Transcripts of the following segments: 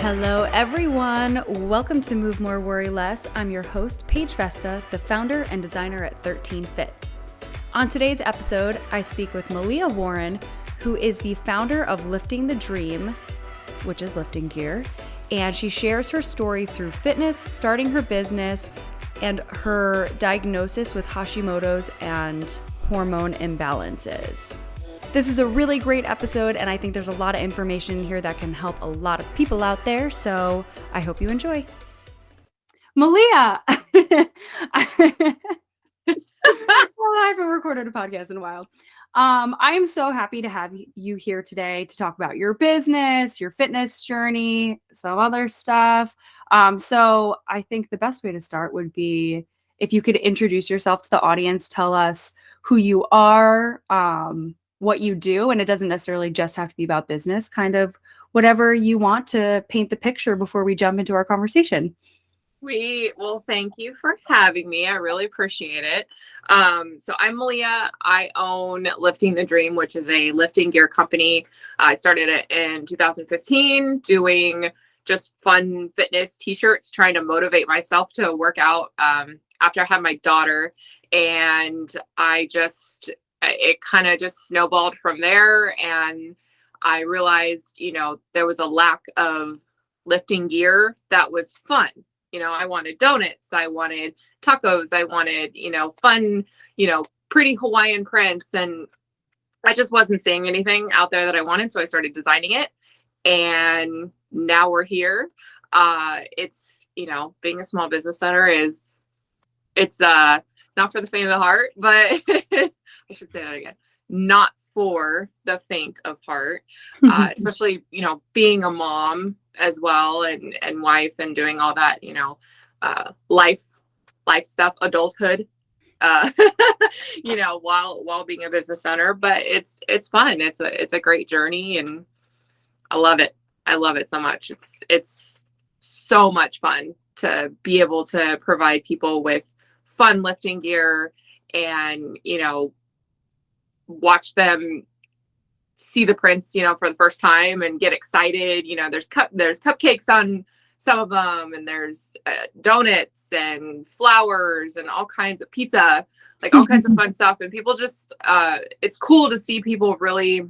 Hello, everyone. Welcome to Move More, Worry Less. I'm your host, Paige Vesta, the founder and designer at 13 Fit. On today's episode, I speak with Malia Warren, who is the founder of Lifting the Dream, which is lifting gear, and she shares her story through fitness, starting her business, and her diagnosis with Hashimoto's and hormone imbalances. This is a really great episode, and I think there's a lot of information in here that can help a lot of people out there, so I hope you enjoy. Malia! I haven't recorded a podcast in a while. I am so happy to have you here today to talk about your business, your fitness journey, some other stuff. So I think the best way to start would be if you could introduce yourself to the audience, tell us who you are, what you do, and it doesn't necessarily just have to be about business, kind of whatever you want to paint the picture before we jump into our conversation. Well, thank you for having me. I really appreciate it. So I'm Malia. I own Lifting the Dream, which is a lifting gear company. I started it in 2015 doing just fun fitness t-shirts, trying to motivate myself to work out after I had my daughter. And it kind of just snowballed from there. And I realized, there was a lack of lifting gear that was fun. I wanted donuts, I wanted tacos, I wanted, fun, pretty Hawaiian prints. And I just wasn't seeing anything out there that I wanted. So I started designing it. And now we're here. It's, being a small business owner it's not for the faint of the heart, but I should say that again. Not for the faint of heart, especially, being a mom as well and wife and doing all that, life stuff, adulthood, while being a business owner. But it's fun. It's a great journey and I love it. I love it so much. It's so much fun to be able to provide people with fun lifting gear and, watch them see the prints, for the first time and get excited. There's cupcakes on some of them, and there's donuts and flowers and all kinds of pizza, like all kinds of fun stuff. And people just, it's cool to see people really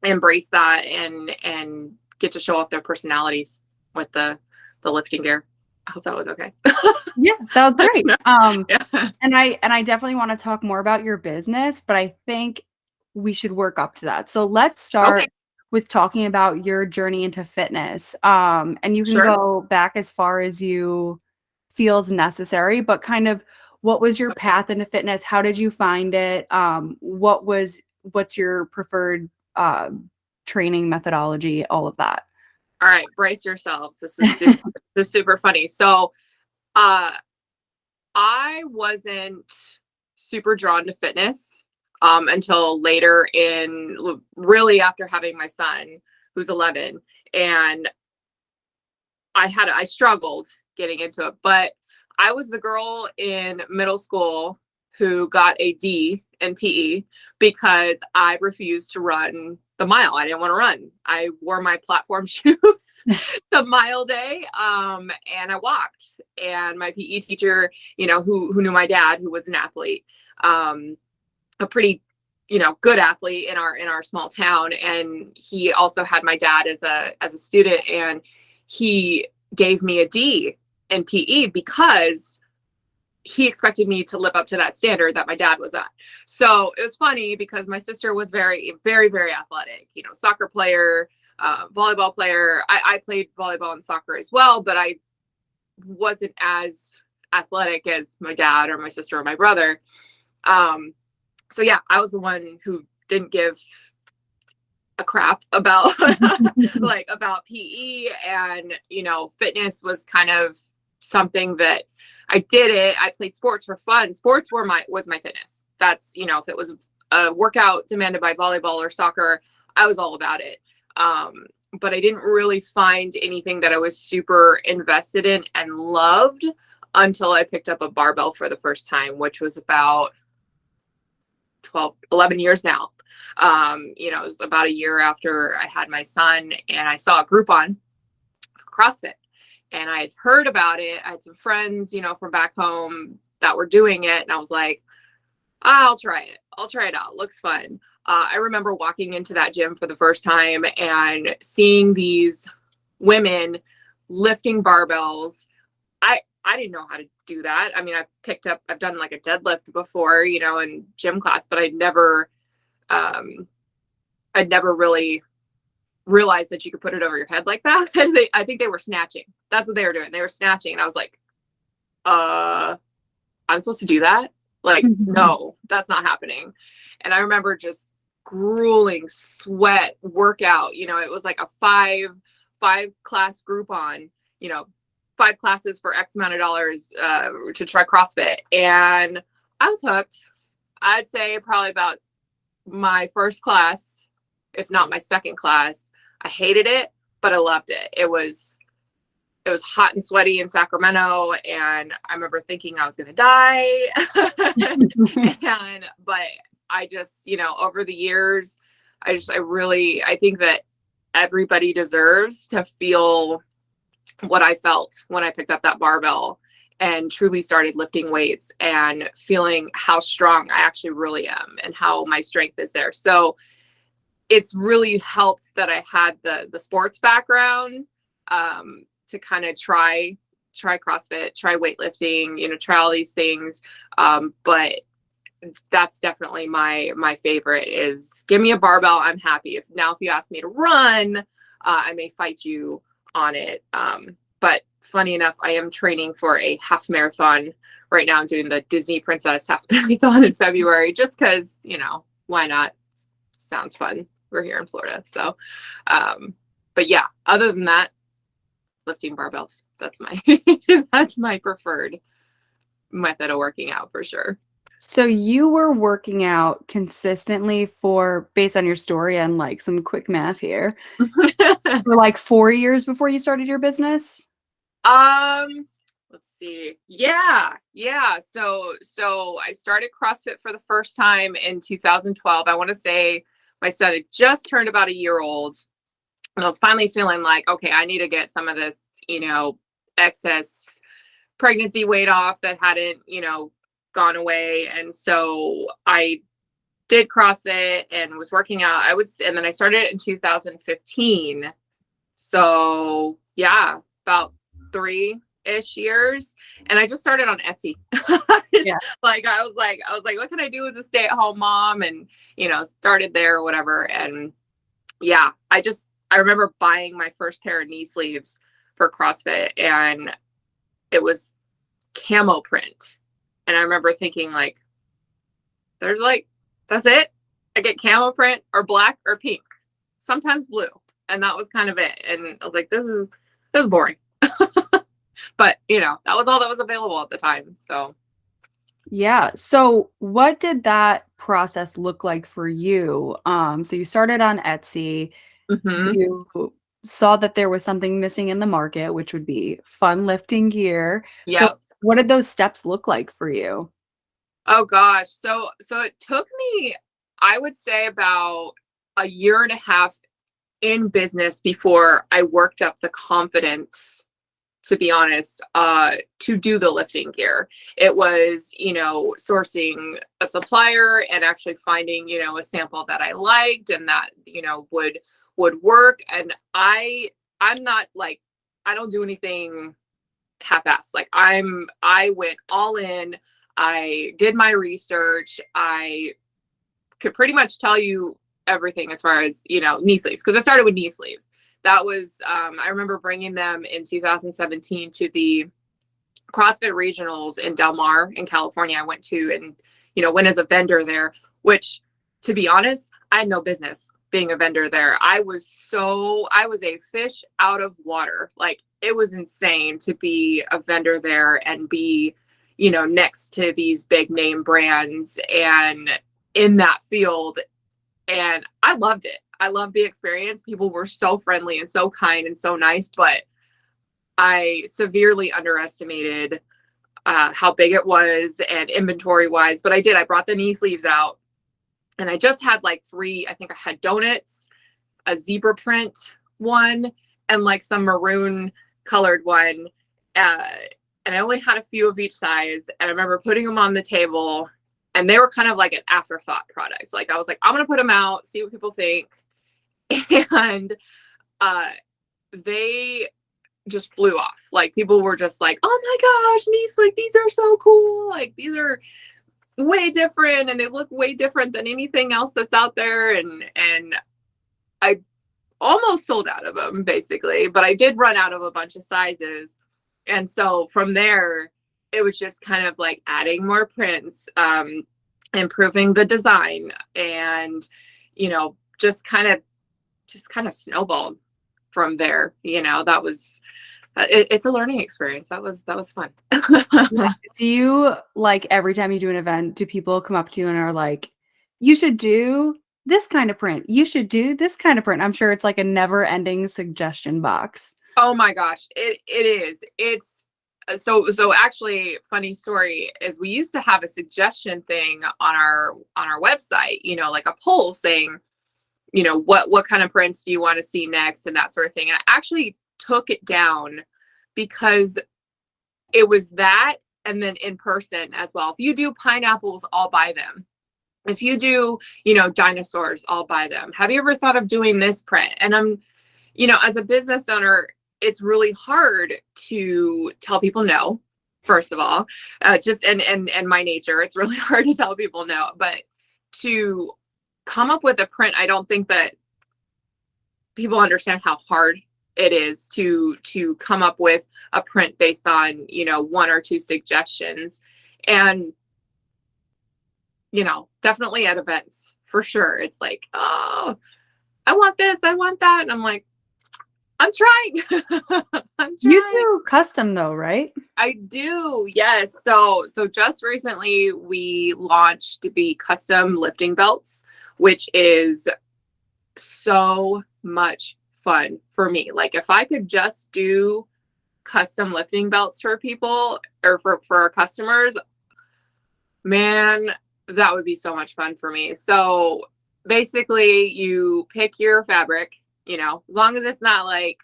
embrace that and get to show off their personalities with the lifting gear. I hope that was okay. Yeah, that was great. Yeah. And I definitely want to talk more about your business, but I think we should work up to that. So let's start with talking about your journey into fitness. And you can go back as far as you feels necessary, but kind of what was your path into fitness? How did you find it? What's your preferred training methodology? All of that. All right, brace yourselves. This is super funny. So, I wasn't super drawn to fitness until later really after having my son, who's 11, and I struggled getting into it. But I was the girl in middle school who got a D in PE because I refused to run the mile. I didn't want to run. I wore my platform shoes the mile day, and I walked. And my PE teacher, who knew my dad, who was an athlete, a pretty, good athlete in our small town, and he also had my dad as a student, and he gave me a D in PE because he expected me to live up to that standard that my dad was at. So it was funny because my sister was very, very, very athletic, soccer player, volleyball player. I played volleyball and soccer as well, but I wasn't as athletic as my dad or my sister or my brother. So yeah, I was the one who didn't give a crap about about PE, and, fitness was kind of something that I did it. I played sports for fun. Sports was my fitness. That's, if it was a workout demanded by volleyball or soccer, I was all about it. But I didn't really find anything that I was super invested in and loved until I picked up a barbell for the first time, which was about 11 years now. It was about a year after I had my son, and I saw a Groupon CrossFit. And I had heard about it. I had some friends, from back home that were doing it. And I was like, I'll try it. I'll try it out. Looks fun. I remember walking into that gym for the first time and seeing these women lifting barbells. I didn't know how to do that. I mean, I've done like a deadlift before, in gym class, but I'd never really realized that you could put it over your head like that. And I think they were snatching. That's what they were doing. They were snatching. And I was like, I'm supposed to do that? Like, no, that's not happening. And I remember just grueling sweat workout. It was like a five class Groupon, 5 classes for X amount of dollars to try CrossFit. And I was hooked. I'd say probably about my first class, if not my second class. I hated it, but I loved it. It was hot and sweaty in Sacramento, and I remember thinking I was going to die. But I just, over the years, I think that everybody deserves to feel what I felt when I picked up that barbell and truly started lifting weights and feeling how strong I actually really am and how my strength is there. So it's really helped that I had the sports background to kind of try CrossFit, try weightlifting, try all these things. But that's definitely my favorite is give me a barbell. I'm happy. If you ask me to run, I may fight you on it. But funny enough, I am training for a half marathon right now. I'm doing the Disney Princess half marathon in February, just cause why not? Sounds fun. We're here in Florida. So, but yeah, other than that, lifting barbells, that's my preferred method of working out for sure. So you were working out consistently based on your story and like some quick math here, for like 4 years before you started your business? Let's see. Yeah. So I started CrossFit for the first time in 2012. I want to say my son had just turned about a year old, and I was finally feeling like, okay, I need to get some of this, excess pregnancy weight off that hadn't, gone away. And so I did CrossFit and was working out. And then I started it in 2015. So yeah, about 3-ish years. And I just started on Etsy. Yeah. Like I was like, what can I do as a stay-at-home mom? And, started there or whatever. And yeah, I remember buying my first pair of knee sleeves for CrossFit, and it was camo print. And I remember thinking like, that's it. I get camo print or black or pink, sometimes blue. And that was kind of it. And I was like, this is boring. But that was all that was available at the time. So yeah. So what did that process look like for you? So you started on Etsy. You saw that there was something missing in the market, which would be fun lifting gear. Yeah. So what did those steps look like for you? Oh gosh. So it took me, I would say, about a year and a half in business before I worked up the confidence, to be honest, to do the lifting gear. It was, sourcing a supplier and actually finding, a sample that I liked and that, would work. And I'm not like, I don't do anything half-assed. Like I went all in. I did my research. I could pretty much tell you everything as far as, knee sleeves, because I started with knee sleeves. That was, I remember bringing them in 2017 to the CrossFit regionals in Del Mar in California. I went to and, went as a vendor there, which, to be honest, I had no business being a vendor there. I was a fish out of water. Like, it was insane to be a vendor there and be, next to these big name brands and in that field. And I loved it. I loved the experience. People were so friendly and so kind and so nice, but I severely underestimated how big it was and inventory wise. But I brought the knee sleeves out, and I just had like 3. I think I had donuts, a zebra print one, and like some maroon colored one. And I only had a few of each size. And I remember putting them on the table, and they were kind of like an afterthought product. Like I was like, I'm going to put them out, see what people think. And they just flew off. Like people were just like, oh my gosh, niece, like these are so cool. Like these are way different, and they look way different than anything else that's out there. And I almost sold out of them basically, but I did run out of a bunch of sizes. And so from there, it was just kind of like adding more prints, improving the design, and, you know, just kind of snowballed from there. You know, that was, it's a learning experience. That was fun. Do you, like, every time you do an event, do people come up to you and are like, you should do this kind of print, you should do this kind of print? I'm sure it's like a never ending suggestion box. Oh my gosh, it is. It's so actually, funny story is we used to have a suggestion thing on our website, you know, like a poll saying, you know, what kind of prints do you want to see next, and that sort of thing. And I actually took it down because it was that, and then in person as well. If you do pineapples, I'll buy them. If you do, you know, dinosaurs, I'll buy them. Have you ever thought of doing this print? And I'm, you know, as a business owner, it's really hard to tell people no, first of all, just and my nature, it's really hard to tell people no, but to come up with a print, I don't think that people understand how hard it is to come up with a print based on, you know, one or two suggestions. And, you know, definitely at events, for sure. It's like, oh, I want this, I want that. And I'm like, I'm trying. I'm trying. You do custom though, right? I do, yes. So just recently we launched the custom lifting belts, which is so much fun for me. Like if I could just do custom lifting belts for people, or for our customers, man, that would be so much fun for me. So basically you pick your fabric, you know, as long as it's not like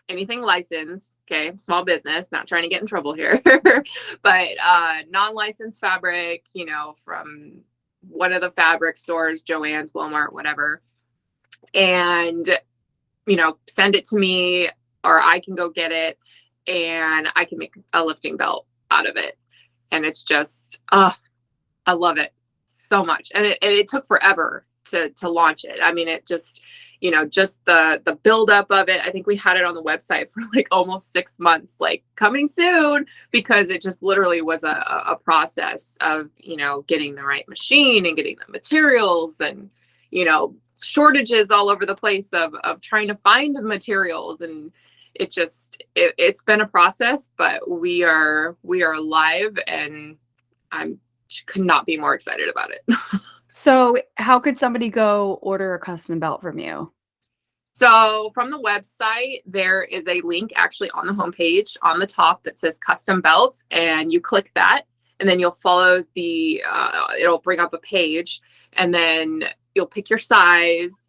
anything licensed, okay, small business, not trying to get in trouble here, but non-licensed fabric, you know, from one of the fabric stores, Joann's, Walmart, whatever, and, you know, send it to me, or I can go get it, and I can make a lifting belt out of it. And it's just, I love it so much. And it took forever to launch it. I mean, it just, you know, just the buildup of it. I think we had it on the website for like almost 6 months, like coming soon, because it just literally was a process of, you know, getting the right machine and getting the materials, and, you know, shortages all over the place of trying to find the materials. And it just, it's been a process, but we are live, and could not be more excited about it. So how could somebody go order a custom belt from you? So from the website, there is a link actually on the homepage on the top that says custom belts, and you click that, and then you'll follow the, it'll bring up a page, and then you'll pick your size,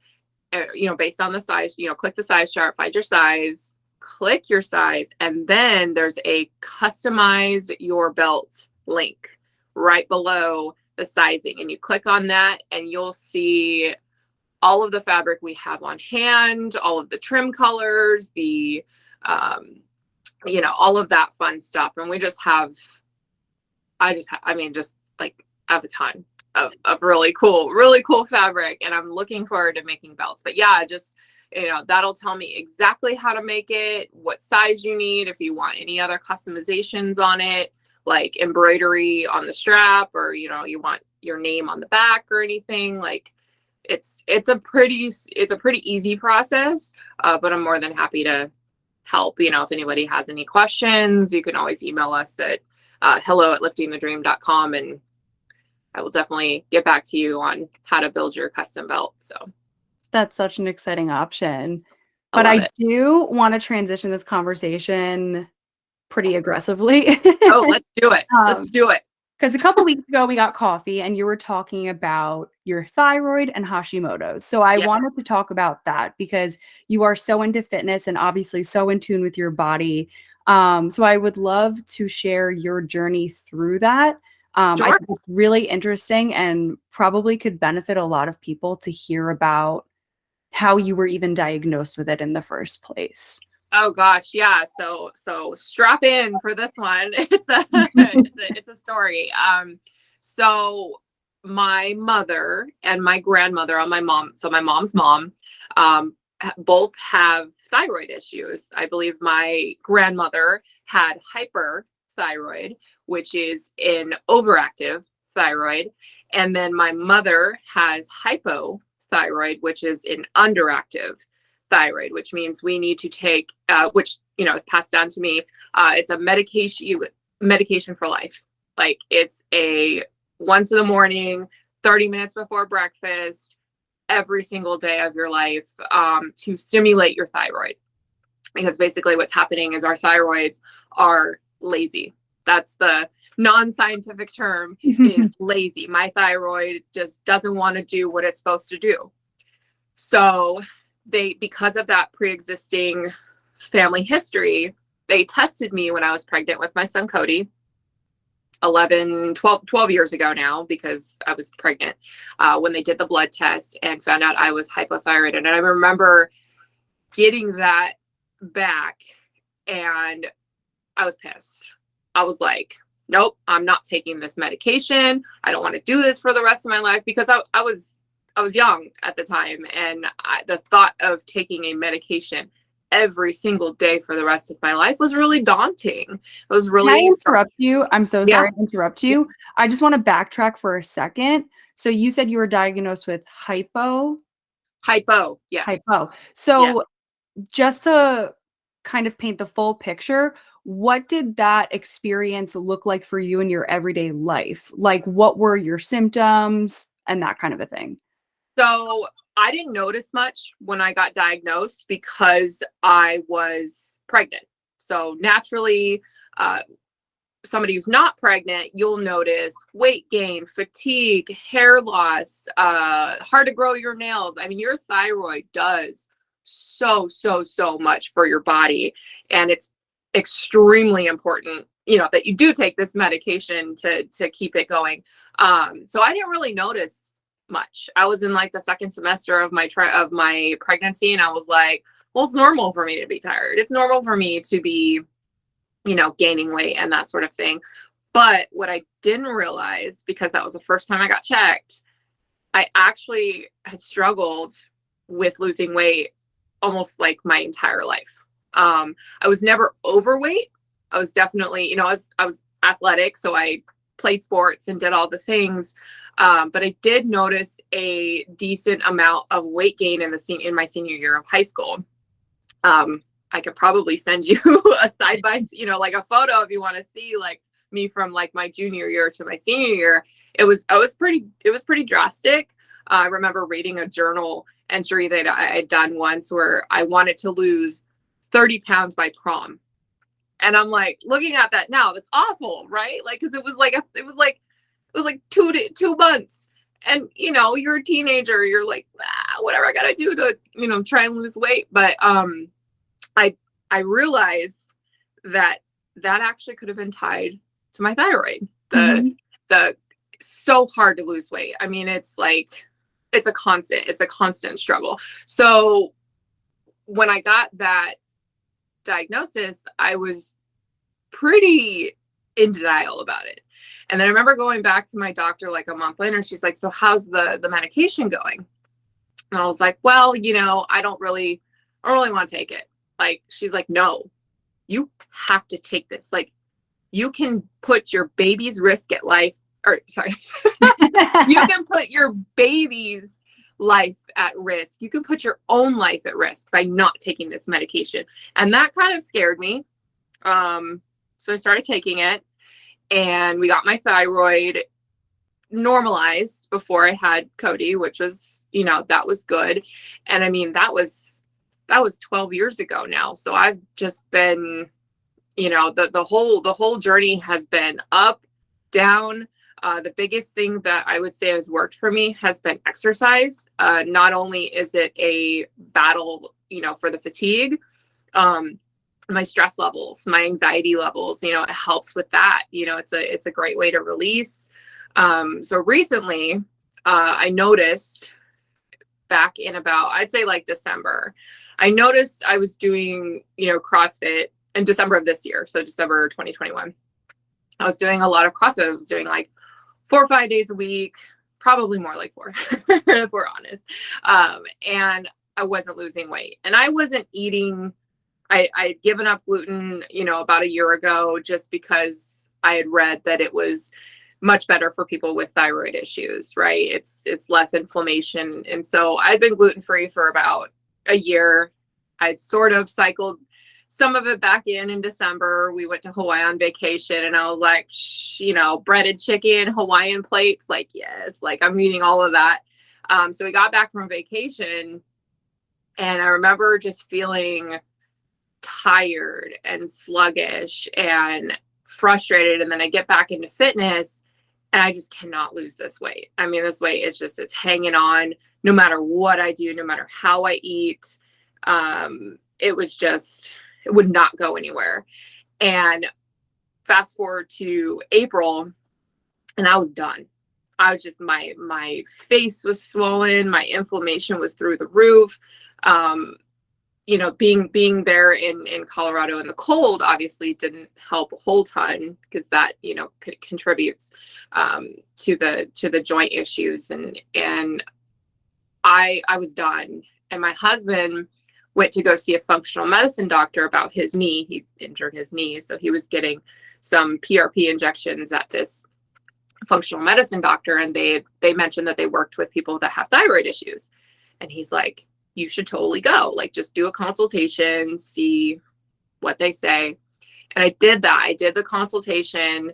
you know, based on the size, you know, click the size chart, find your size, click your size, and then there's a customize your belt link right below the sizing, and you click on that, and you'll see all of the fabric we have on hand, all of the trim colors, the you know, all of that fun stuff. And we just have, I mean, just like I have a ton of really cool fabric, and I'm looking forward to making belts. But yeah, just, you know, that'll tell me exactly how to make it, what size you need, if you want any other customizations on it, like embroidery on the strap, or, you know, you want your name on the back or anything. Like it's a pretty easy process, but I'm more than happy to help. You know, if anybody has any questions, you can always email us at hello@liftingthedream.com, and I will definitely get back to you on how to build your custom belt. So that's such an exciting option. But I do want to transition this conversation pretty aggressively. Oh, let's do it. Let's do it. Because a couple weeks ago we got coffee, and you were talking about your thyroid and Hashimoto's. So I Yeah. wanted to talk about that because you are so into fitness and obviously so in tune with your body. So I would love to share your journey through that. I Sure. think it's really interesting and probably could benefit a lot of people to hear about how you were even diagnosed with it in the first place. Oh gosh, yeah. So strap in for this one. It's a it's a story. So my mother and my grandmother on my mom, so my mom's mom, both have thyroid issues. I believe my grandmother had hyperthyroid, which is an overactive thyroid, and then my mother has hypothyroid, which is an underactive thyroid, which means we need to take, which is passed down to me. It's a medication for life. Like it's a once in the morning, 30 minutes before breakfast, every single day of your life, to stimulate your thyroid. Because basically, what's happening is our thyroids are lazy. That's the non-scientific term, is lazy. My thyroid just doesn't want to do what it's supposed to do. So because of that pre-existing family history, they tested me when I was pregnant with my son Cody 12 years ago now, because I was pregnant, when they did the blood test and found out I was hypothyroid. And I remember getting that back and I was pissed. I was like, nope, I'm not taking this medication. I don't want to do this for the rest of my life, because I was young at the time, and the thought of taking a medication every single day for the rest of my life was really daunting. It was really. Can I interrupt you? I'm so Yeah. sorry to interrupt you. I just want to backtrack for a second. So you said you were diagnosed with Hypo, yes. hypo. So just to kind of paint the full picture, what did that experience look like for you in your everyday life? Like, what were your symptoms and that kind of a thing? So I didn't notice much when I got diagnosed because I was pregnant. So naturally, somebody who's not pregnant, you'll notice weight gain, fatigue, hair loss, hard to grow your nails. I mean, your thyroid does so much for your body. And it's extremely important, that you do take this medication to keep it going. So I didn't really notice much. I was in like the second semester of my pregnancy, and I was like, well, it's normal for me to be tired. It's normal for me to be, gaining weight and that sort of thing. But what I didn't realize, because that was the first time I got checked, I actually had struggled with losing weight almost like my entire life. I was never overweight. I was definitely, I was athletic, so I played sports and did all the things. But I did notice a decent amount of weight gain in my senior year of high school. I could probably send you a side by, like a photo if you want to see like me from like my junior year to my senior year. It was pretty drastic. I remember reading a journal entry that I had done once where I wanted to lose 30 pounds by prom. And I'm like, looking at that now, that's awful, right? Like, cause it was like 2 months. And, you're a teenager, you're like, whatever I gotta do to, try and lose weight. But, I realized that actually could have been tied to my thyroid. The so hard to lose weight. I mean, it's a constant struggle. So when I got that diagnosis, I was pretty in denial about it. And then I remember going back to my doctor like a month later, and she's like, so how's the medication going? And I was like, well, I don't really want to take it. Like, she's like, no, you have to take this. Like, you can put your baby's risk at life, or sorry, you can put your baby's life at risk. You can put your own life at risk by not taking this medication. And that kind of scared me. So I started taking it, and we got my thyroid normalized before I had Cody, which was, that was good. And I mean, that was 12 years ago now. So I've just been, the whole journey has been up, down. The biggest thing that I would say has worked for me has been exercise. Not only is it a battle, for the fatigue, my stress levels, my anxiety levels, it helps with that. It's a great way to release. So recently, I noticed back in about, I'd say like December, I noticed I was doing, CrossFit in December of this year. So December 2021, I was doing a lot of CrossFit. I was doing like 4 or 5 days a week, probably more like 4, if we're honest. And I wasn't losing weight, and I wasn't eating. I'd given up gluten, about a year ago, just because I had read that it was much better for people with thyroid issues, right? It's less inflammation. And so I'd been gluten-free for about a year. I'd sort of cycled some of it back in December. We went to Hawaii on vacation, and I was like, breaded chicken, Hawaiian plates, like, yes, like I'm eating all of that. So we got back from vacation, and I remember just feeling tired and sluggish and frustrated. And then I get back into fitness, and I just cannot lose this weight. I mean, this weight, it's hanging on no matter what I do, no matter how I eat. It would not go anywhere. And fast forward to April, and I was done. I was just, my face was swollen. My inflammation was through the roof. Being there in Colorado in the cold obviously didn't help a whole ton, because that, contributes to the joint issues. And I was done. And my husband went to go see a functional medicine doctor about his knee. He injured his knee, so he was getting some PRP injections at this functional medicine doctor, and they mentioned that they worked with people that have thyroid issues. And he's like, you should totally go. Like, just do a consultation, see what they say. And I did that. I did the consultation,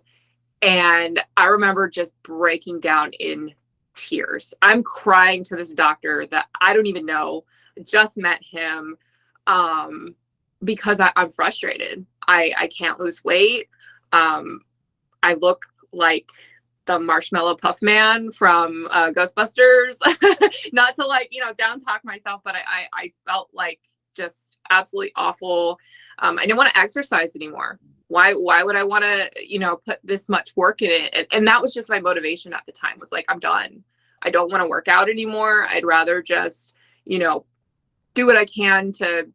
and I remember just breaking down in tears. I'm crying to this doctor that I don't even know, just met him, because I'm frustrated. I can't lose weight. I look like the Marshmallow Puff Man from Ghostbusters. Not to down talk myself, but I felt like just absolutely awful. I didn't want to exercise anymore. Why would I want to, put this much work in it? And that was just my motivation at the time, was like, I'm done. I don't want to work out anymore. I'd rather just, do what I can to,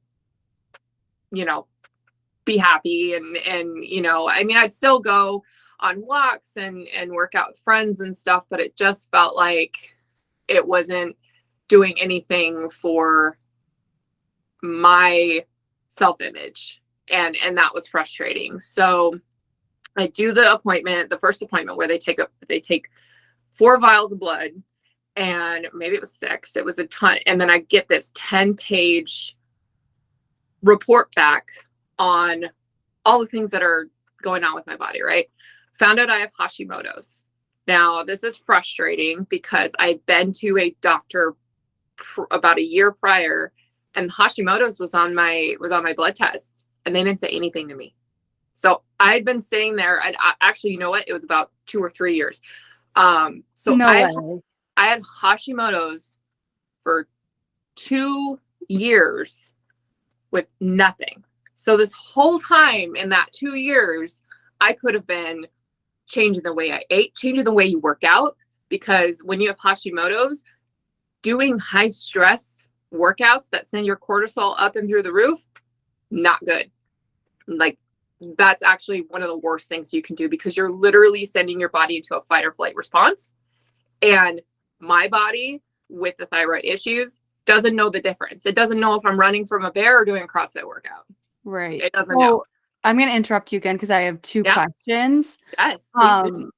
be happy. And, I mean, I'd still go on walks and work out with friends and stuff, but it just felt like it wasn't doing anything for my self-image. And that was frustrating. So I do the first appointment, where they take 4 vials of blood, and maybe it was 6, it was a ton. And then I get this 10-page report back on all the things that are going on with my body, right? Found out I have Hashimoto's. Now, this is frustrating, because I'd been to a doctor about a year prior, and Hashimoto's was on my blood test, and they didn't say anything to me. So I'd been sitting there, and actually, you know what? It was about 2 or 3 years. So No I way. I had Hashimoto's for 2 years with nothing. So this whole time, in that 2 years, I could have been changing the way I ate, changing the way you work out, because when you have Hashimoto's, doing high stress workouts that send your cortisol up and through the roof, not good. Like, that's actually one of the worst things you can do, because you're literally sending your body into a fight or flight response. And my body, with the thyroid issues, doesn't know the difference. It doesn't know if I'm running from a bear or doing a CrossFit work,out. Right. It doesn't know. I'm going to interrupt you again, because I have 2 questions. Yes, please do.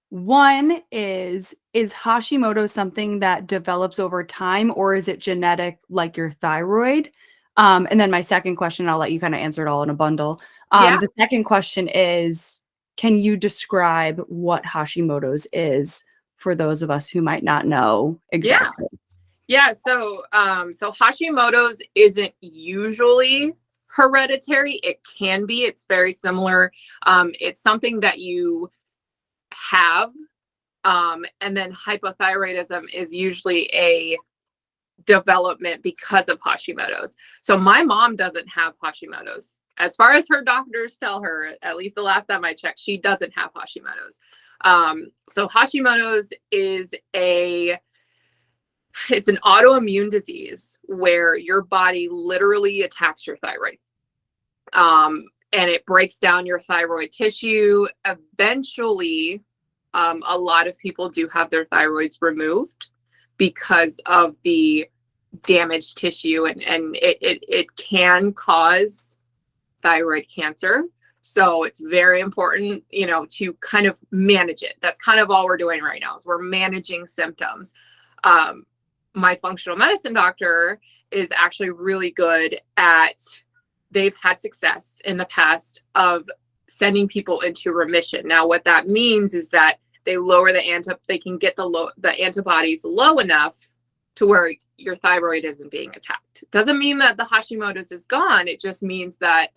One is Hashimoto something that develops over time, or is it genetic like your thyroid? And then my second question, I'll let you kind of answer it all in a bundle. The second question is, can you describe what Hashimoto's is for those of us who might not know exactly? Yeah. So Hashimoto's isn't usually hereditary. It can be. It's very similar. It's something that you have And then hypothyroidism is usually a development because of Hashimoto's. So my mom doesn't have Hashimoto's. As far as her doctors tell her, at least the last time I checked, she doesn't have Hashimoto's. So Hashimoto's is it's an autoimmune disease where your body literally attacks your thyroid. And it breaks down your thyroid tissue. Eventually, a lot of people do have their thyroids removed because of the damaged tissue, and it can cause thyroid cancer. So it's very important, to kind of manage it. That's kind of all we're doing right now is we're managing symptoms. My functional medicine doctor is actually really good at, they've had success in the past of sending people into remission. Now, what that means is that they lower they can get the antibodies low enough to where your thyroid isn't being attacked. Doesn't mean that the Hashimoto's is gone. It just means that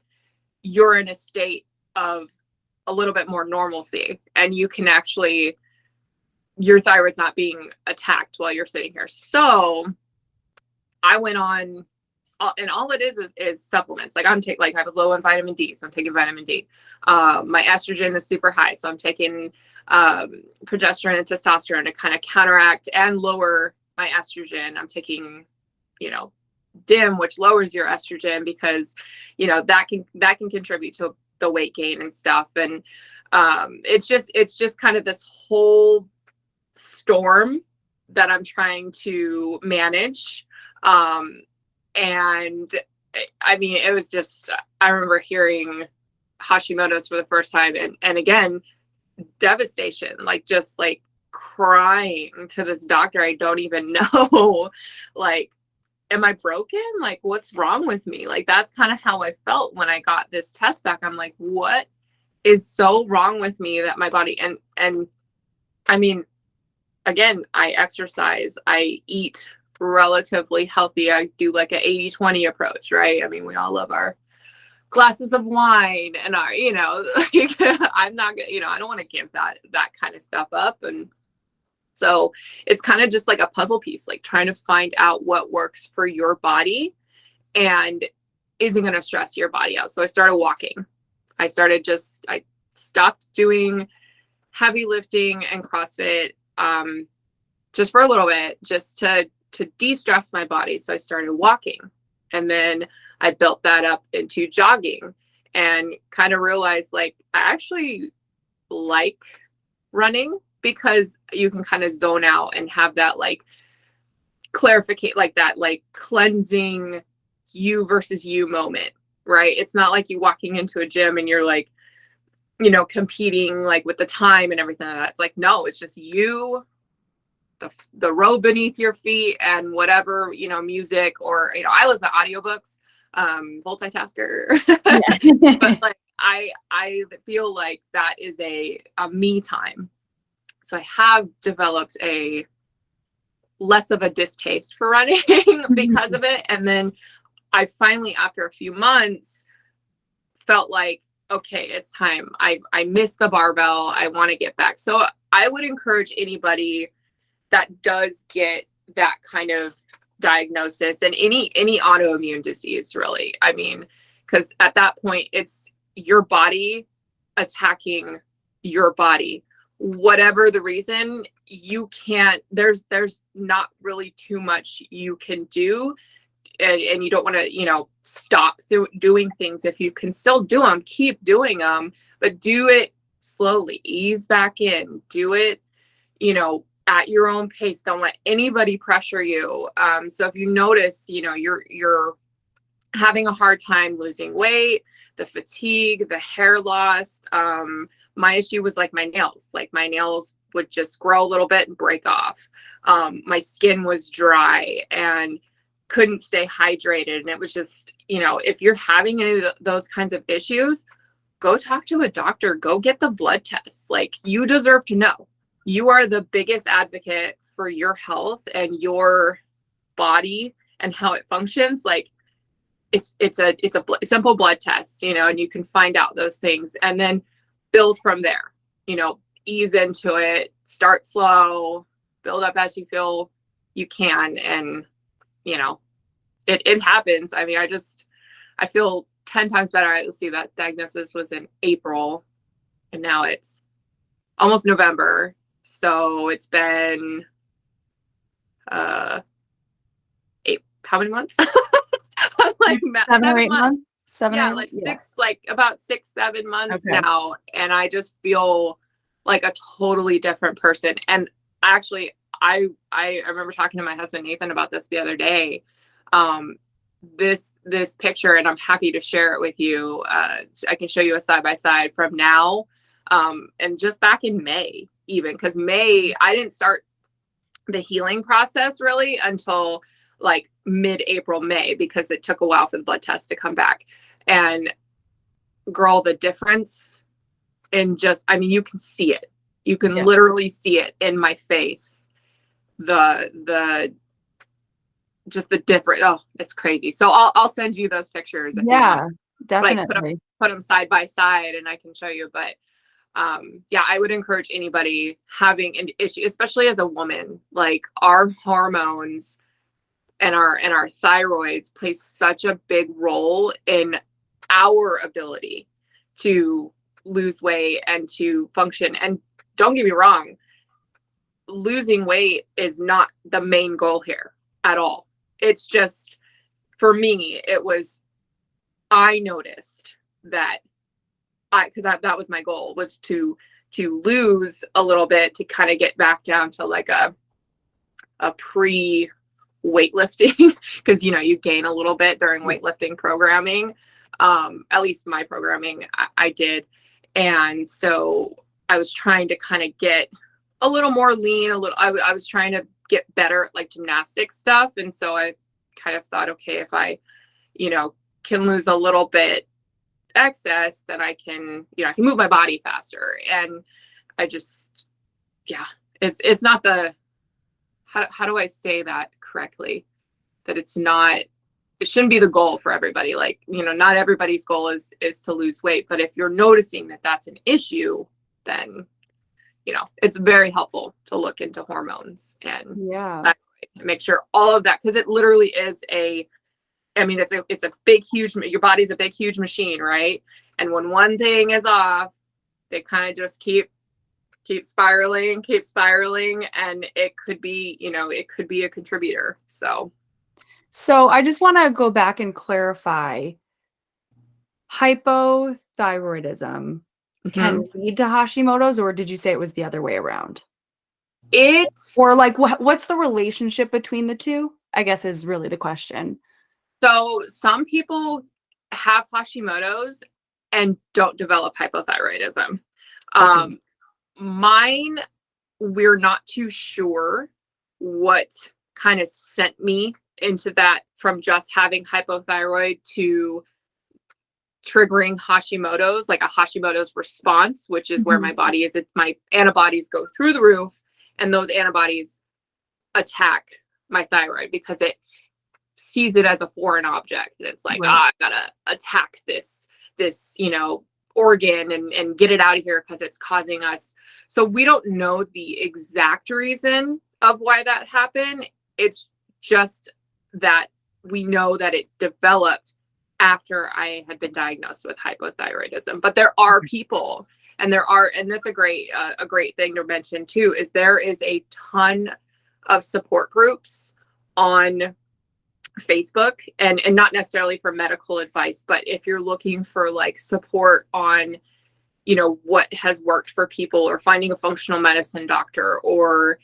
you're in a state of a little bit more normalcy, and you can actually, your thyroid's not being attacked while you're sitting here. So I went on, and all it is supplements. Like I was low on vitamin D, so I'm taking vitamin D. My estrogen is super high, so I'm taking progesterone and testosterone to kind of counteract and lower my estrogen. I'm taking, DIM, which lowers your estrogen because, that can contribute to the weight gain and stuff. And it's just kind of this whole storm that I'm trying to manage. And I mean, it was just, I remember hearing Hashimoto's for the first time, and again, devastation, just crying to this doctor I don't even know. Am I broken? What's wrong with me? That's kind of how I felt when I got this test back. I'm like, what is so wrong with me that my body, and I mean, again, I exercise, I eat relatively healthy. I do like an 80-20 approach, right? I mean, we all love our glasses of wine and our, I'm not gonna, I don't want to give that kind of stuff up. And so it's kind of just like a puzzle piece, trying to find out what works for your body and isn't going to stress your body out. So I started walking. I stopped doing heavy lifting and CrossFit, just for a little bit, just to de-stress my body. So I started walking, and then I built that up into jogging, and kind of realized I actually like running because you can kind of zone out and have that clarificate, that cleansing you versus you moment, right? It's not like you walking into a gym and you're competing with the time and everything like that. It's no, it's just you, the road beneath your feet, and whatever, music, or, I listen to audiobooks, multitasker. Yeah. But I feel like that is a me time. So I have developed a less of a distaste for running because of it. And then I finally, after a few months, felt like, okay, it's time. I missed the barbell. I want to get back. So I would encourage anybody that does get that kind of diagnosis, and any autoimmune disease, really. I mean, because at that point, it's your body attacking your body. Whatever the reason, you can't, there's not really too much you can do. And you don't want to, stop doing things. If you can still do them, keep doing them, but do it slowly, ease back in, do it, at your own pace. Don't let anybody pressure you. So if you notice, you're having a hard time losing weight, the fatigue, the hair loss, my issue was my nails. My nails would just grow a little bit and break off. My skin was dry and couldn't stay hydrated. And it was just, if you're having any of those kinds of issues, go talk to a doctor, go get the blood tests. You deserve to know. You are the biggest advocate for your health and your body and how it functions. It's a simple blood test, and you can find out those things and then build from there, ease into it, start slow, build up as you feel you can. And, you know, it happens. I mean, I feel 10 times better. Let's see, that diagnosis was in April and now it's almost November. So it's been, how many months? Like 7 or 8 months. Yeah, like about 6, 7 months now. And I just feel like a totally different person. And actually, I remember talking to my husband, Nathan, about this the other day. This picture, and I'm happy to share it with you. I can show you a side-by-side from now. And just back in May, even, because May, I didn't start the healing process really until like mid-April, May, because it took a while for the blood test to come back. And girl, the difference in just, I mean, you can see it. You can literally see it in my face. Just the different, oh, it's crazy. So I'll send you those pictures. Yeah, definitely. Like put them side by side and I can show you. But yeah, I would encourage anybody having an issue, especially as a woman, like our hormones and our thyroids play such a big role in our ability to lose weight and to function. And don't get me wrong, losing weight is not the main goal here at all. It's just, for me, I noticed that because that was my goal, was to lose a little bit, to kind of get back down to like a pre weightlifting, because you gain a little bit during weightlifting programming. At least my programming, I did. And so I was trying to kind of get a little more lean, I was trying to get better at like gymnastics stuff. And so I kind of thought, okay, if I, can lose a little bit excess, then I can move my body faster. And I just, it's not how do I say that correctly? That it shouldn't be the goal for everybody. Like, not everybody's goal is to lose weight, but if you're noticing that that's an issue, then, it's very helpful to look into hormones and make sure all of that, because it literally is it's a big, huge, your body's a big, huge machine, right? And when one thing is off, they kind of just keep spiraling, and it could be, it could be a contributor. So I just want to go back and clarify. Hypothyroidism can lead to Hashimoto's, or did you say it was the other way around? Or like what's the relationship between the two, I guess, is really the question. So some people have Hashimoto's and don't develop hypothyroidism. Mine, we're not too sure what kind of sent me into that, from just having hypothyroid to triggering Hashimoto's, like a Hashimoto's response, which is where my body is, my antibodies go through the roof, and those antibodies attack my thyroid because it sees it as a foreign object. And it's like, I gotta attack this, organ and get it out of here because it's causing us. So we don't know the exact reason of why that happened. It's just that we know that it developed after I had been diagnosed with hypothyroidism. But there are people, and that's a great thing to mention too, is there is a ton of support groups on Facebook, and not necessarily for medical advice, but if you're looking for like support on, what has worked for people, or finding a functional medicine doctor, or,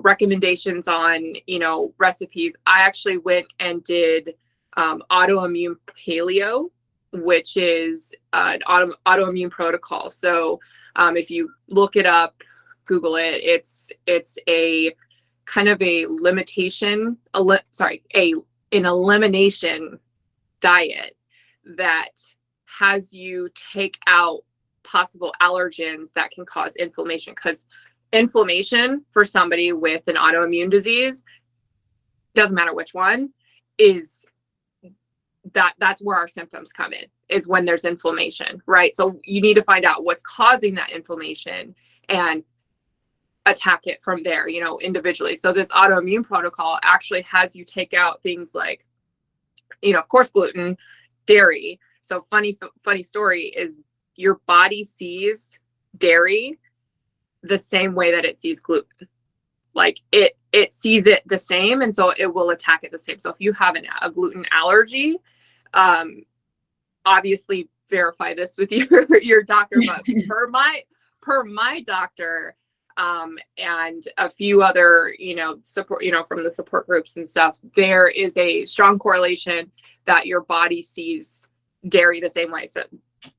recommendations on, recipes. I actually went and did autoimmune paleo, which is an autoimmune protocol. So if you look it up, Google it, it's a kind of a an elimination diet that has you take out possible allergens that can cause inflammation, because inflammation for somebody with an autoimmune disease, doesn't matter which one, is that's where our symptoms come in, is when there's inflammation, right? So you need to find out what's causing that inflammation. And attack it from there, individually. So this autoimmune protocol actually has you take out things like, of course, gluten, dairy. So funny story is your body sees dairy the same way that it sees gluten. Like it sees it the same, and so it will attack it the same. So if you have a gluten allergy, obviously verify this with your doctor. But per my doctor, and a few other, support, from the support groups and stuff, there is a strong correlation that your body sees dairy the same way as it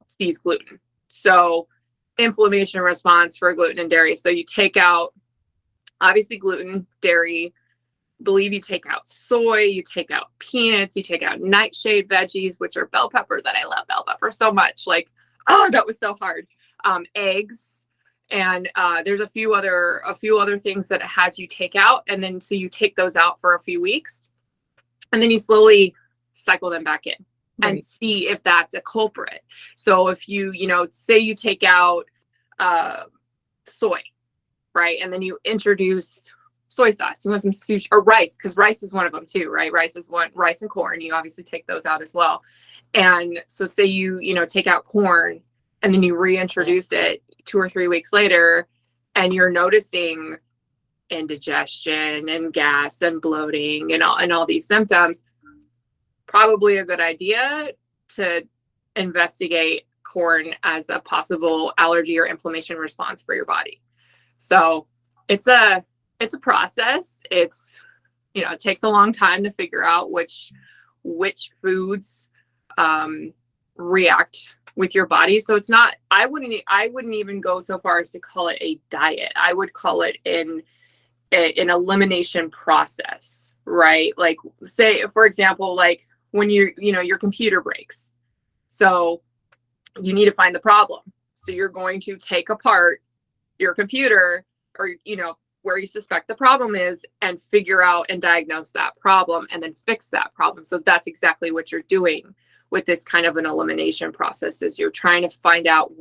sees gluten. So inflammation response for gluten and dairy. So you take out, obviously, gluten, dairy, believe you take out soy, you take out peanuts, you take out nightshade veggies, which are bell peppers, and I love bell peppers so much. Like, oh, that was so hard. Eggs, and there's a few other things that it has you take out, and then so you take those out for a few weeks, and then you slowly cycle them back in and see if that's a culprit. So if you say you take out soy, right, and then you introduce soy sauce, you want some sushi or rice, because rice is one of them too, right? Rice and corn, you obviously take those out as well. And so say you take out corn and then you reintroduce it 2 or 3 weeks later, and you're noticing indigestion and gas and bloating and all these symptoms, probably a good idea to investigate corn as a possible allergy or inflammation response for your body. So it's a process. It's, it takes a long time to figure out which foods react with your body. So it's not, I wouldn't even go so far as to call it a diet. I would call it an elimination process, right? Like, say, for example, like when your computer breaks. So you need to find the problem. So you're going to take apart your computer, or, where you suspect the problem is, and figure out and diagnose that problem and then fix that problem. So that's exactly what you're doing with this kind of an elimination process, is you're trying to find out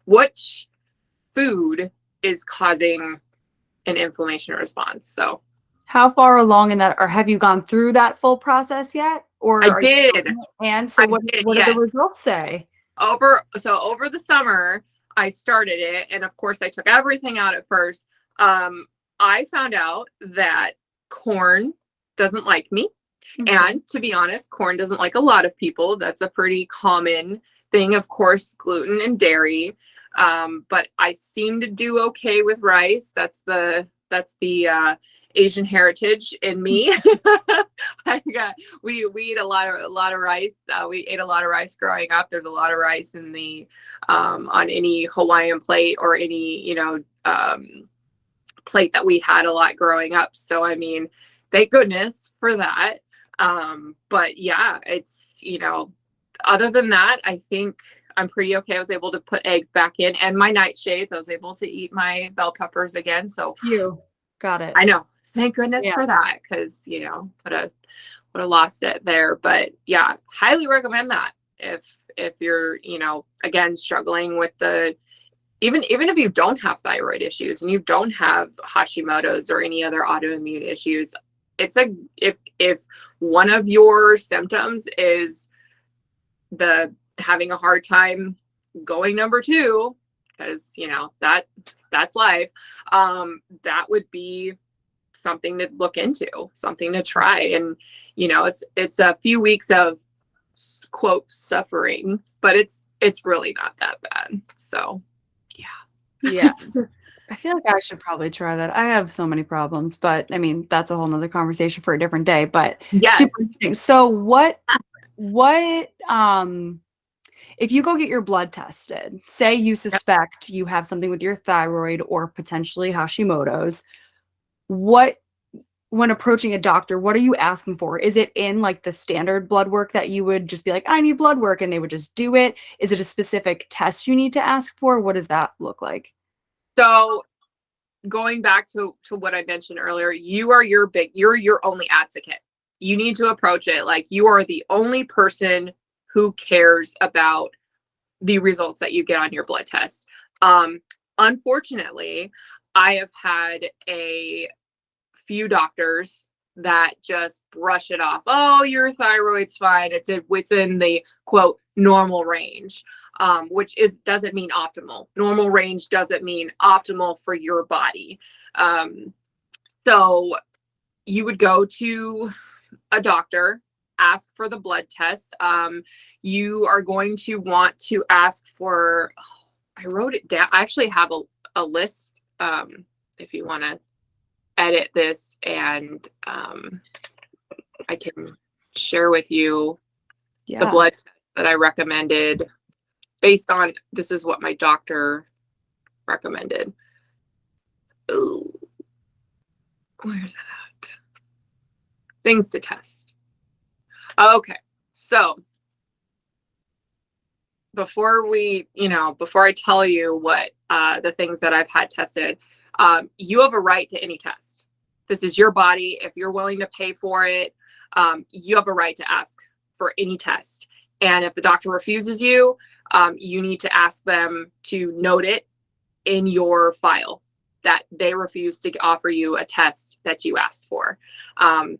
which food is causing an inflammation response. So how far along in that, or have you gone through that full process yet? Or I did. And so what did the results say? Over the summer, I started it. And of course, I took everything out at first. I found out that corn doesn't like me. Mm-hmm. And to be honest, corn doesn't like a lot of people. That's a pretty common thing. Of course, gluten and dairy. But I seem to do okay with rice. That's the Asian heritage in me. We eat a lot of rice. We ate a lot of rice growing up. There's a lot of rice in the on any Hawaiian plate or any plate that we had a lot growing up. So I mean, thank goodness for that. But yeah, it's other than that, I think I'm pretty okay. I was able to put eggs back in, and my nightshades. I was able to eat my bell peppers again. So you got it. I know. Thank goodness for that, because would have lost it there. But yeah, highly recommend that if you're again struggling with even if you don't have thyroid issues and you don't have Hashimoto's or any other autoimmune issues, if one of your symptoms is having a hard time going number 2, because that's life, that would be something to look into, something to try. And it's a few weeks of quote suffering, but it's really not that bad. So yeah. I feel like I should probably try that. I have so many problems, but I mean, that's a whole nother conversation for a different day. But yes. Super interesting. So what if you go get your blood tested, say you suspect you have something with your thyroid or potentially Hashimoto's, when approaching a doctor, what are you asking for? Is it in like the standard blood work that you would just be like, I need blood work, and they would just do it? Is it a specific test you need to ask for? What does that look like? So going back to what I mentioned earlier, you're your only advocate. You need to approach it like you are the only person who cares about the results that you get on your blood test. Unfortunately, I have had a few doctors that just brush it off. Oh, your thyroid's fine. It's within the quote normal range, which doesn't mean optimal. Normal range doesn't mean optimal for your body. So you would go to a doctor, ask for the blood test. You are going to want to ask for, I wrote it down. I actually have a list, if you want to edit this, and I can share with you the blood test that I recommended based on, this is what my doctor recommended. Ooh, where's that at? Things to test. Okay, so before I tell you what the things that I've had tested, you have a right to any test. This is your body. If you're willing to pay for it, you have a right to ask for any test. And if the doctor refuses you, you need to ask them to note it in your file that they refuse to offer you a test that you asked for. 9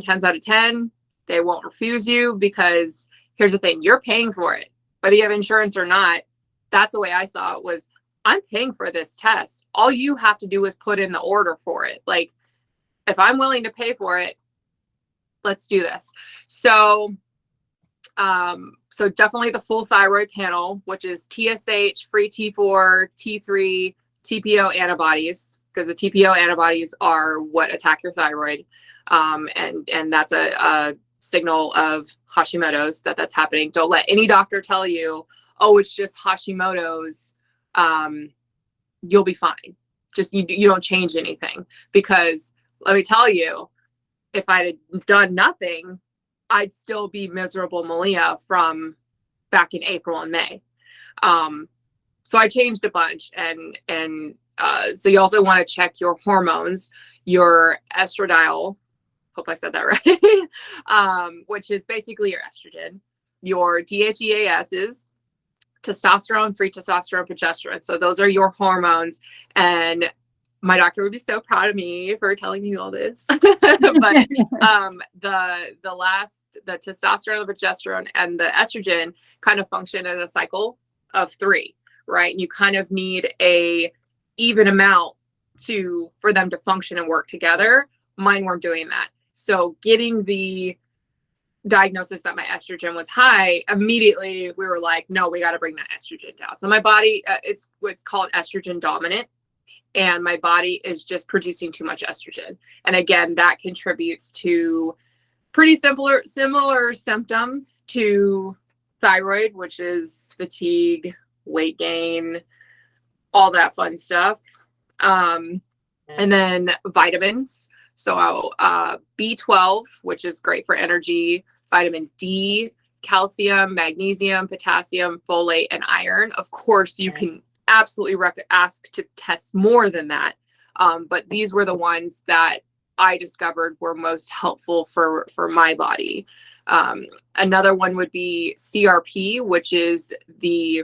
times out of 10, they won't refuse you, because here's the thing, you're paying for it. Whether you have insurance or not, that's the way I saw it, was I'm paying for this test. All you have to do is put in the order for it. Like, if I'm willing to pay for it, let's do this. So definitely the full thyroid panel, which is TSH, free T4, T3, TPO antibodies, because the TPO antibodies are what attack your thyroid. And that's a signal of Hashimoto's that's happening. Don't let any doctor tell you, oh, it's just Hashimoto's. You'll be fine. Just you don't change anything, because let me tell you, if I had done nothing, I'd still be miserable Malia from back in April and May. So I changed a bunch, and so you also want to check your hormones, your estradiol. Hope I said that right. Which is basically your estrogen, your DHEASs, testosterone, free testosterone, progesterone. So those are your hormones. And my doctor would be so proud of me for telling me all this. But the testosterone, the progesterone, and the estrogen kind of function in a cycle of 3, right? And you kind of need a even amount for them to function and work together. Mine weren't doing that. So getting the diagnosis that my estrogen was high, immediately we were like, no, we got to bring that estrogen down. So my body is what's called estrogen dominant, and my body is just producing too much estrogen. And again, that contributes to pretty similar symptoms to thyroid, which is fatigue, weight gain, all that fun stuff. And then vitamins. So B12, which is great for energy, vitamin D, calcium, magnesium, potassium, folate, and iron. Of course, you can absolutely ask to test more than that. But these were the ones that I discovered were most helpful for my body. Another one would be CRP, which is the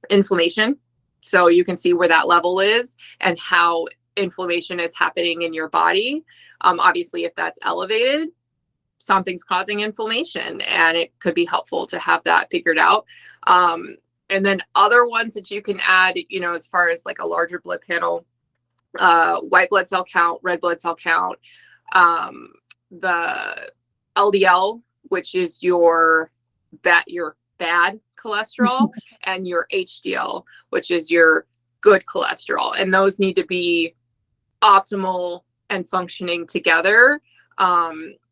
inflammation. So you can see where that level is and how inflammation is happening in your body. Obviously, if that's elevated, something's causing inflammation, and it could be helpful to have that figured out. And then other ones that you can add, as far as like a larger blood panel, white blood cell count, red blood cell count, the LDL, which is your bad cholesterol, and your HDL, which is your good cholesterol. And those need to be optimal and functioning together,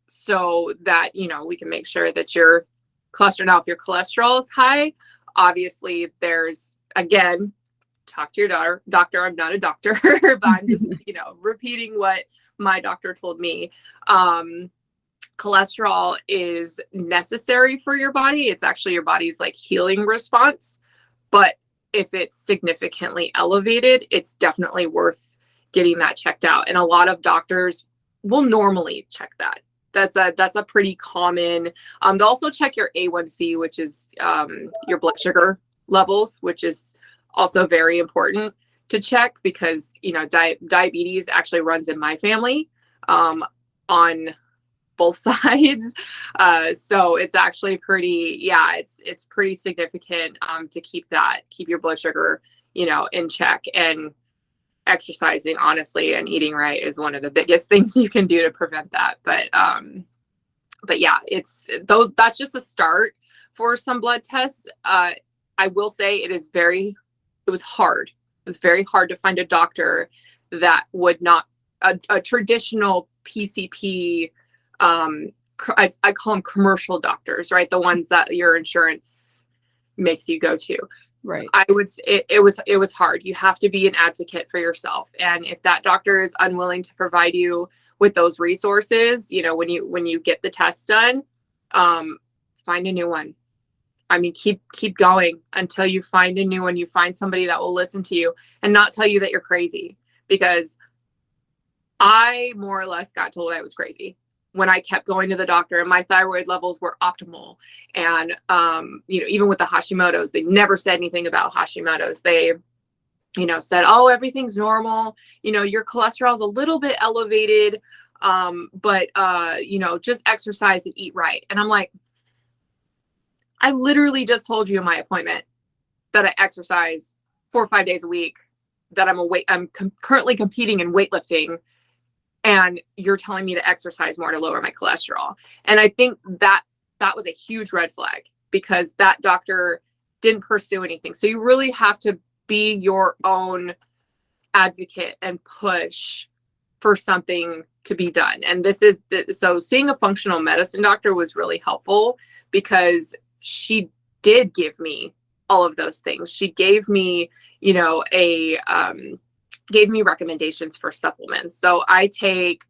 so that, we can make sure that your cholesterol, now if your cholesterol is high, obviously there's, again, talk to your doctor. I'm not a doctor, but I'm just, repeating what my doctor told me. Cholesterol is necessary for your body. It's actually your body's like healing response. But if it's significantly elevated, it's definitely worth getting that checked out. And a lot of doctors will normally check that. That's a pretty common. They'll also check your A1C, which is your blood sugar levels, which is also very important. to check because, diabetes actually runs in my family, on both sides. So it's actually it's pretty significant, to keep your blood sugar, in check. And exercising, honestly, and eating right is one of the biggest things you can do to prevent that. But yeah, that's just a start for some blood tests. I will say it was hard. It was very hard to find a doctor that would not, a traditional PCP, I call them commercial doctors, right? The ones that your insurance makes you go to. Right. I would say it was hard. You have to be an advocate for yourself. And if that doctor is unwilling to provide you with those resources, when you get the test done, find a new one. I mean, keep going until you find a new one. You find somebody that will listen to you and not tell you that you're crazy, because I more or less got told I was crazy when I kept going to the doctor and my thyroid levels were optimal. And, even with the Hashimoto's, they never said anything about Hashimoto's. They, said, oh, everything's normal. Your cholesterol's a little bit elevated. But just exercise and eat right. And I'm like, I literally just told you in my appointment that I exercise 4 or 5 days a week, that I'm currently competing in weightlifting, and you're telling me to exercise more to lower my cholesterol. And I think that was a huge red flag, because that doctor didn't pursue anything. So you really have to be your own advocate and push for something to be done. And so seeing a functional medicine doctor was really helpful, because she did give me all of those things. She gave me, gave me recommendations for supplements. So I take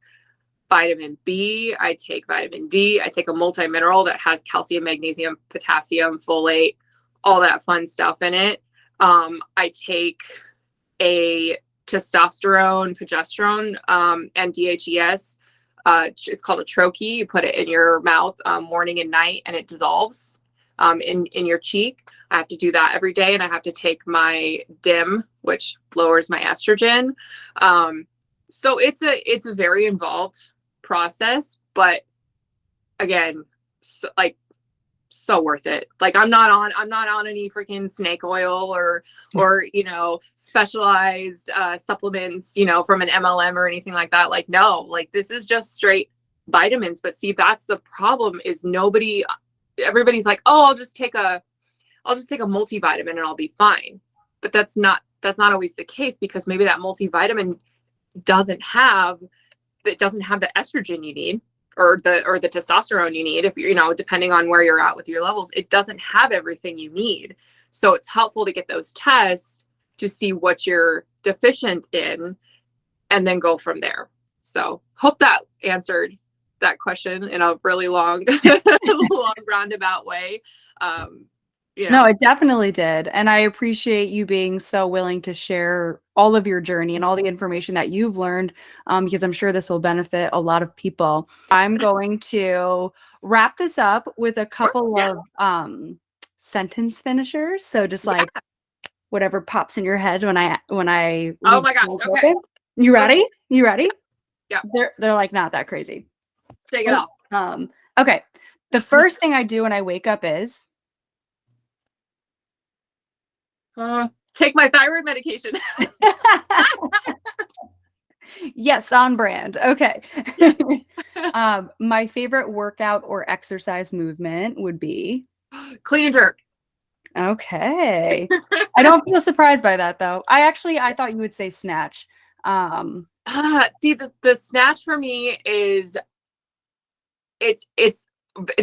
vitamin B, I take vitamin D, I take a multi-mineral that has calcium, magnesium, potassium, folate, all that fun stuff in it. I take a testosterone, progesterone, and DHES. It's called a troche. You put it in your mouth morning and night, and it dissolves in your cheek. I have to do that every day, and I have to take my DIM, which lowers my estrogen. So it's a very involved process, but again, so worth it. Like I'm not on any freaking snake oil or specialized supplements, from an MLM or anything like that. Like, no, like this is just straight vitamins. But see, that's the problem, is everybody's like, oh, I'll just take a multivitamin and I'll be fine. But that's not always the case, because maybe that multivitamin doesn't have the estrogen you need, or the testosterone you need. If you're, depending on where you're at with your levels, it doesn't have everything you need. So it's helpful to get those tests to see what you're deficient in, and then go from there. So hope that answered that question in a really long roundabout way. No, it definitely did. And I appreciate you being so willing to share all of your journey and all the information that you've learned, because I'm sure this will benefit a lot of people. I'm going to wrap this up with a couple of sentence finishers. So just like whatever pops in your head when I oh my gosh, okay. You ready? You ready? Yeah. They're like not that crazy. Take it off. Okay. The first thing I do when I wake up is take my thyroid medication. Yes, on brand. Okay. My favorite workout or exercise movement would be clean and jerk. Okay. I don't feel surprised by that though. I thought you would say snatch. See, the snatch for me is it's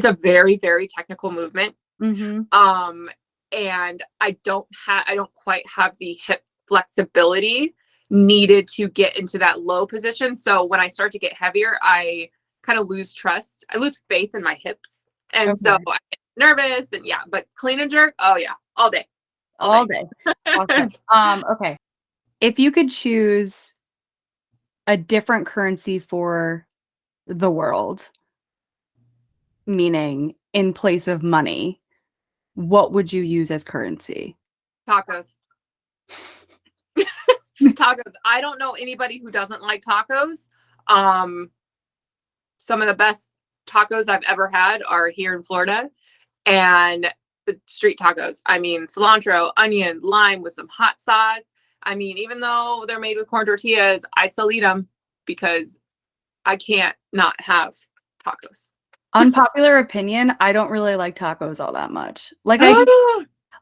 a very, very technical movement. Mm-hmm. And I don't quite have the hip flexibility needed to get into that low position. So when I start to get heavier, I kind of lose trust. I lose faith in my hips. And so I get nervous, and but clean and jerk. Oh yeah. All day. All day. Awesome. Okay. If you could choose a different currency for the world, meaning in place of money, what would you use as currency? Tacos. Tacos. I don't know anybody who doesn't like tacos. Some of the best tacos I've ever had are here in Florida, and the street tacos. I mean, cilantro, onion, lime with some hot sauce. I mean, even though they're made with corn tortillas, I still eat them because I can't not have tacos. Unpopular opinion, I don't really like tacos all that much. Like I just,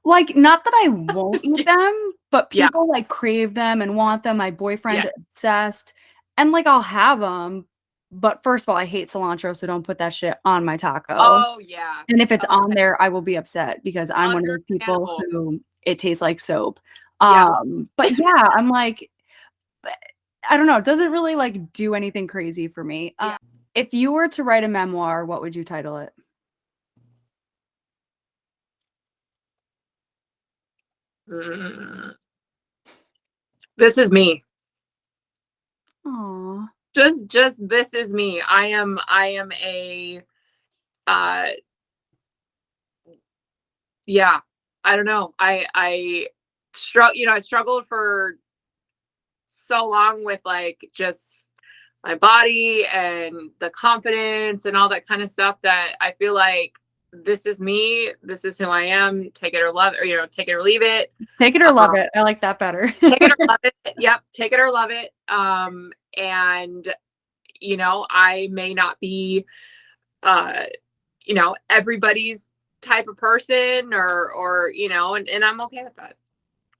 like, not that I won't eat them, but Yeah. people like crave them and want them. My boyfriend Yeah. obsessed. And like I'll have them, but first of all, I hate cilantro, so don't put that shit on my taco. Oh yeah. And if it's on there, I will be upset because I'm one of those people Understandable. who it tastes like soap. Yeah. But yeah, I'm like, I don't know, it doesn't really like do anything crazy for me. Yeah. If you were to write a memoir, what would you title it? This is me. Aw. Just this is me. I am a yeah, I don't know. I struggled for so long with like just my body and the confidence and all that kind of stuff that I feel like this is me. This is who I am. Take it or love it, or take it or leave it. Take it or love it. I like that better. Take it or love it. Yep. Take it or love it. And I may not be everybody's type of person or and I'm okay with that.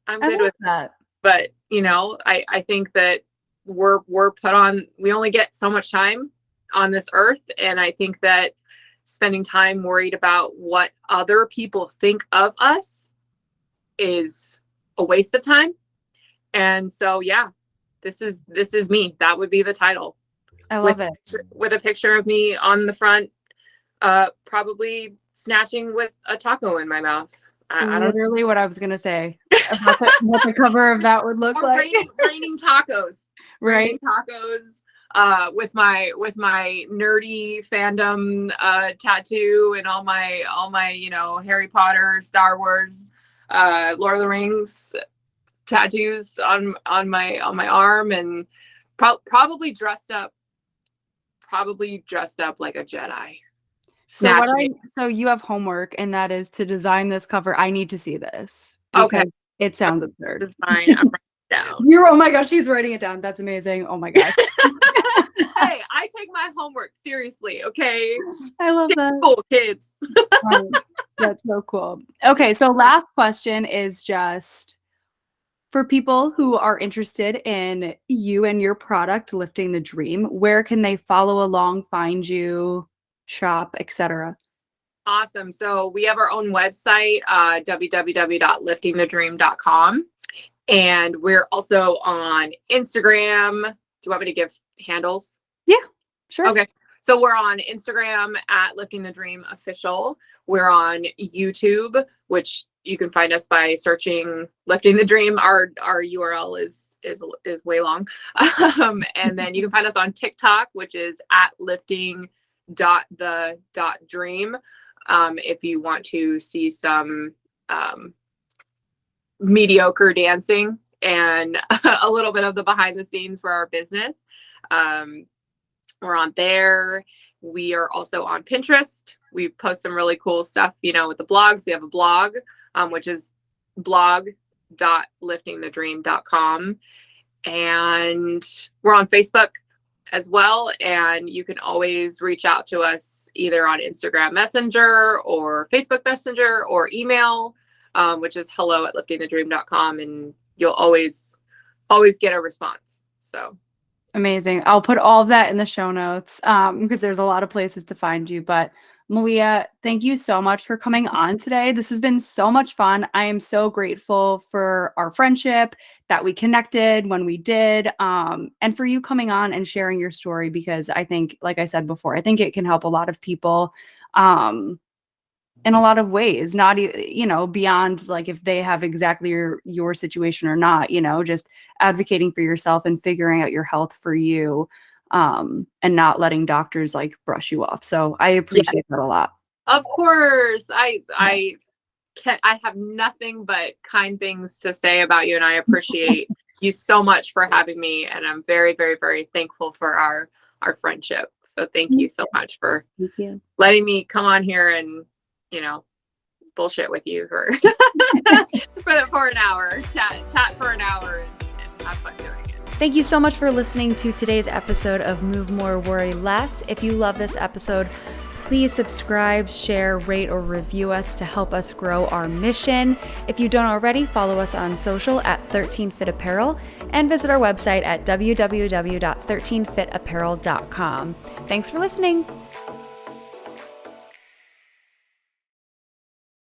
I'm good with that. But I think that we're put on, we only get so much time on this earth, and I think that spending time worried about what other people think of us is a waste of time. And so yeah, this is me. That would be the title. I love it. With a picture of me on the front, probably snatching with a taco in my mouth. I don't Literally what I was gonna say about what the cover of that would look like. Raining tacos, right? Raining tacos, with my nerdy fandom tattoo and all my Harry Potter, Star Wars, Lord of the Rings tattoos on my arm, and probably dressed up like a Jedi. So you have homework, and that is to design this cover. I need to see this. Okay. It sounds absurd. Design. I'm writing it down. Oh my gosh, she's writing it down. That's amazing. Oh my gosh. Hey, I take my homework seriously, okay? I love that. Cool kids. That's so cool. Okay, so last question is just for people who are interested in you and your product, Lifting the Dream, where can they follow along, find you, shop, etc.? Awesome. So we have our own website, www.liftingthedream.com. And we're also on Instagram. Do you want me to give handles? Yeah, sure. Okay. So we're on Instagram at Lifting the Dream Official. We're on YouTube, which you can find us by searching Lifting the Dream. Our URL is way long. And then you can find us on TikTok, which is at lifting.the.dream. If you want to see some mediocre dancing and a little bit of the behind the scenes for our business, we're on there. We are also on Pinterest. We post some really cool stuff, with the blogs. We have a blog, which is blog.liftingthedream.com. And we're on Facebook as well. And you can always reach out to us either on Instagram Messenger or Facebook Messenger or email, which is hello@liftingthedream.com. And you'll always get a response. So amazing. I'll put all of that in the show notes because there's a lot of places to find you. But Malia, thank you so much for coming on today. This has been so much fun. I am so grateful for our friendship, that we connected when we did, and for you coming on and sharing your story, because I think, like I said before, I think it can help a lot of people in a lot of ways, not, beyond like if they have exactly your situation or not, just advocating for yourself and figuring out your health for you. And not letting doctors like brush you off. So I appreciate that a lot. Of course. I have nothing but kind things to say about you, and I appreciate you so much for having me. And I'm very, very, very thankful for our friendship. So thank you so much for Thank you. letting me come on here and, bullshit with you for for an hour, chat for an hour and have fun doing it. Thank you so much for listening to today's episode of Move More, Worry Less. If you love this episode, please subscribe, share, rate, or review us to help us grow our mission. If you don't already, follow us on social at 13fit Apparel and visit our website at www.13fitapparel.com. Thanks for listening.